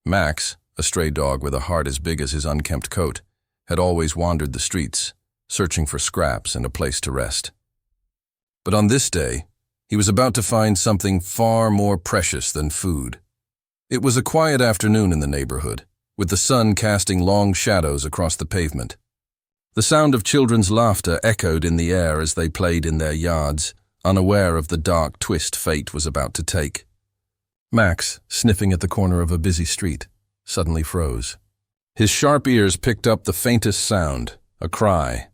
Max, a stray dog with a heart as big as his unkempt coat, had always wandered the streets, searching for scraps and a place to rest. But on this day, he was about to find something far more precious than food. It was a quiet afternoon in the neighborhood, with the sun casting long shadows across the pavement. The sound of children's laughter echoed in the air as they played in their yards, unaware of the dark twist fate was about to take. Max, sniffing at the corner of a busy street, suddenly froze. His sharp ears picked up the faintest sound, a cry.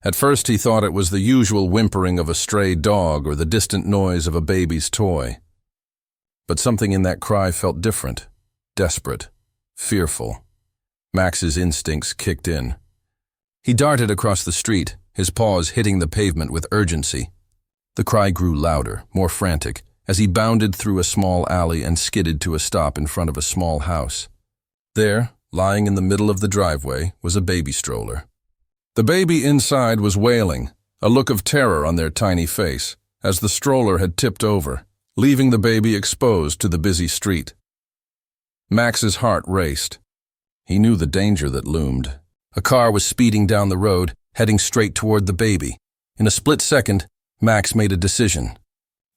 At first he thought it was the usual whimpering of a stray dog or the distant noise of a baby's toy. But something in that cry felt different, desperate, fearful. Max's instincts kicked in. He darted across the street, his paws hitting the pavement with urgency. The cry grew louder, more frantic, as he bounded through a small alley and skidded to a stop in front of a small house. There, lying in the middle of the driveway, was a baby stroller. The baby inside was wailing, a look of terror on their tiny face, as the stroller had tipped over, leaving the baby exposed to the busy street. Max's heart raced. He knew the danger that loomed. A car was speeding down the road, heading straight toward the baby. In a split second, Max made a decision.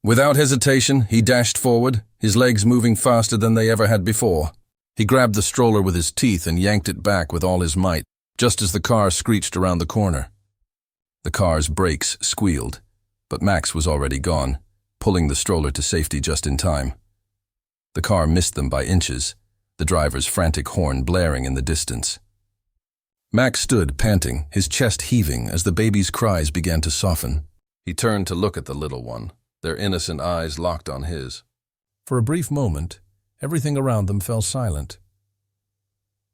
Without hesitation, he dashed forward, his legs moving faster than they ever had before. He grabbed the stroller with his teeth and yanked it back with all his might, just as the car screeched around the corner. The car's brakes squealed, but Max was already gone, pulling the stroller to safety just in time. The car missed them by inches, the driver's frantic horn blaring in the distance. Max stood, panting, his chest heaving as the baby's cries began to soften. He turned to look at the little one, their innocent eyes locked on his. For a brief moment, everything around them fell silent.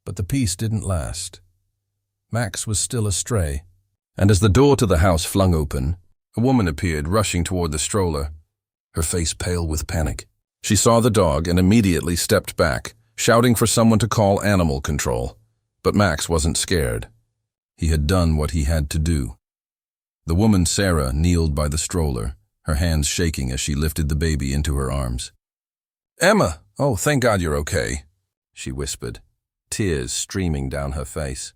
But the peace didn't last. Max was still astray, and as the door to the house flung open, a woman appeared rushing toward the stroller, her face pale with panic. She saw the dog and immediately stepped back, shouting for someone to call animal control. But Max wasn't scared. He had done what he had to do. The woman Sarah kneeled by the stroller, her hands shaking as she lifted the baby into her arms. "Emma! Oh, thank God you're okay," she whispered, tears streaming down her face.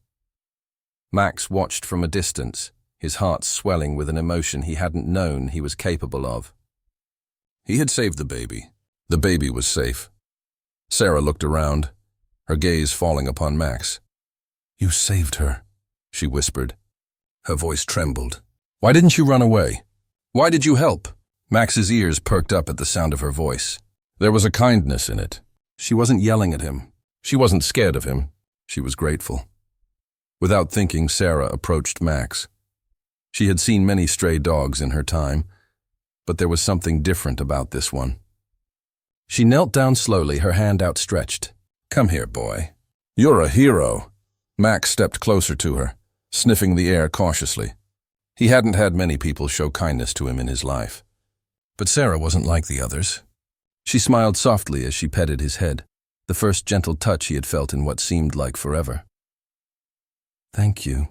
Max watched from a distance, his heart swelling with an emotion he hadn't known he was capable of. He had saved the baby. The baby was safe. Sarah looked around, her gaze falling upon Max. "You saved her," she whispered. Her voice trembled. "Why didn't you run away? Why did you help?" Max's ears perked up at the sound of her voice. There was a kindness in it. She wasn't yelling at him. She wasn't scared of him. She was grateful. Without thinking, Sarah approached Max. She had seen many stray dogs in her time, but there was something different about this one. She knelt down slowly, her hand outstretched. "Come here, boy. You're a hero." Max stepped closer to her, sniffing the air cautiously. He hadn't had many people show kindness to him in his life. But Sarah wasn't like the others. She smiled softly as she petted his head, the first gentle touch he had felt in what seemed like forever. "Thank you,"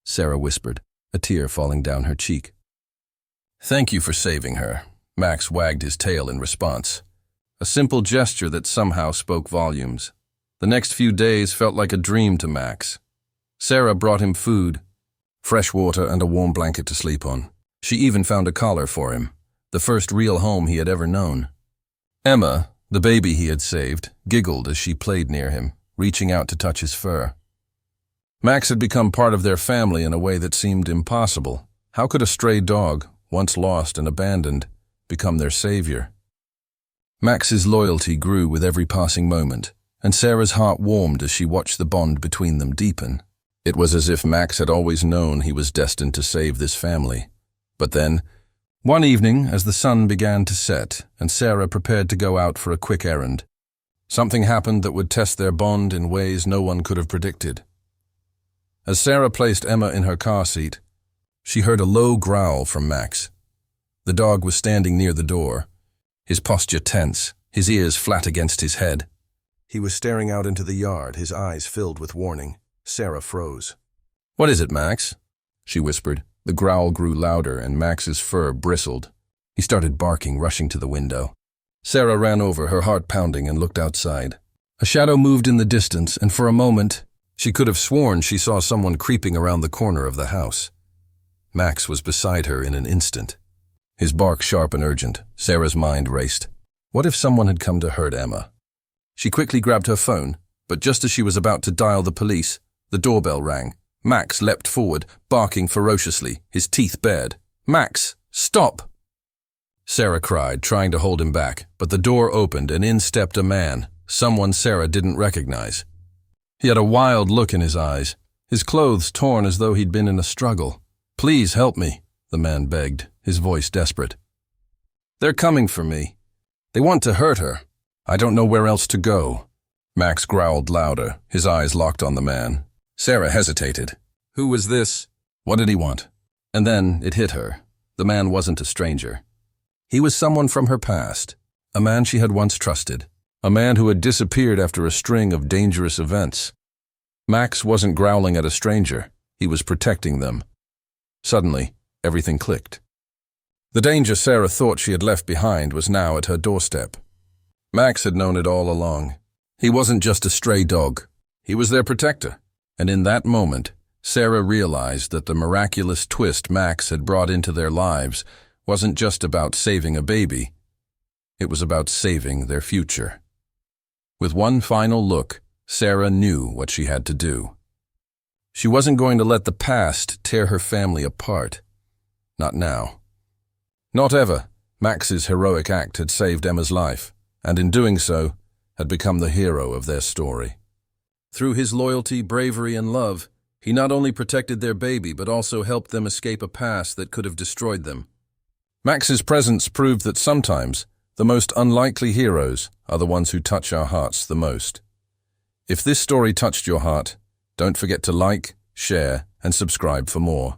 Sarah whispered, a tear falling down her cheek. "Thank you for saving her," Max wagged his tail in response. A simple gesture that somehow spoke volumes. The next few days felt like a dream to Max. Sarah brought him food, fresh water and a warm blanket to sleep on. She even found a collar for him, the first real home he had ever known. Emma, the baby he had saved, giggled as she played near him, reaching out to touch his fur. Max had become part of their family in a way that seemed impossible. How could a stray dog, once lost and abandoned, become their savior? Max's loyalty grew with every passing moment, and Sarah's heart warmed as she watched the bond between them deepen. It was as if Max had always known he was destined to save this family. But then, one evening, as the sun began to set and Sarah prepared to go out for a quick errand, something happened that would test their bond in ways no one could have predicted. As Sarah placed Emma in her car seat, she heard a low growl from Max. The dog was standing near the door, his posture tense, his ears flat against his head. He was staring out into the yard, his eyes filled with warning. Sarah froze. "What is it, Max?" she whispered. The growl grew louder and Max's fur bristled. He started barking, rushing to the window. Sarah ran over, her heart pounding, and looked outside. A shadow moved in the distance, and for a moment, she could have sworn she saw someone creeping around the corner of the house. Max was beside her in an instant. His bark sharp and urgent. Sarah's mind raced. What if someone had come to hurt Emma? She quickly grabbed her phone, but just as she was about to dial the police, the doorbell rang. Max leapt forward, barking ferociously, his teeth bared. "Max, stop!" Sarah cried, trying to hold him back, but the door opened and in stepped a man, someone Sarah didn't recognize. He had a wild look in his eyes, his clothes torn as though he'd been in a struggle. "Please help me," the man begged, his voice desperate. "They're coming for me. They want to hurt her. I don't know where else to go." Max growled louder, his eyes locked on the man. Sarah hesitated. Who was this? What did he want? And then it hit her. The man wasn't a stranger. He was someone from her past, a man she had once trusted, a man who had disappeared after a string of dangerous events. Max wasn't growling at a stranger. He was protecting them. Suddenly, everything clicked. The danger Sarah thought she had left behind was now at her doorstep. Max had known it all along. He wasn't just a stray dog. He was their protector. And in that moment, Sarah realized that the miraculous twist Max had brought into their lives wasn't just about saving a baby. It was about saving their future. With one final look, Sarah knew what she had to do. She wasn't going to let the past tear her family apart. Not now. Not ever. Max's heroic act had saved Emma's life, and in doing so, had become the hero of their story. Through his loyalty, bravery, and love, he not only protected their baby but also helped them escape a past that could have destroyed them. Max's presence proved that sometimes the most unlikely heroes are the ones who touch our hearts the most. If this story touched your heart, don't forget to like, share, and subscribe for more.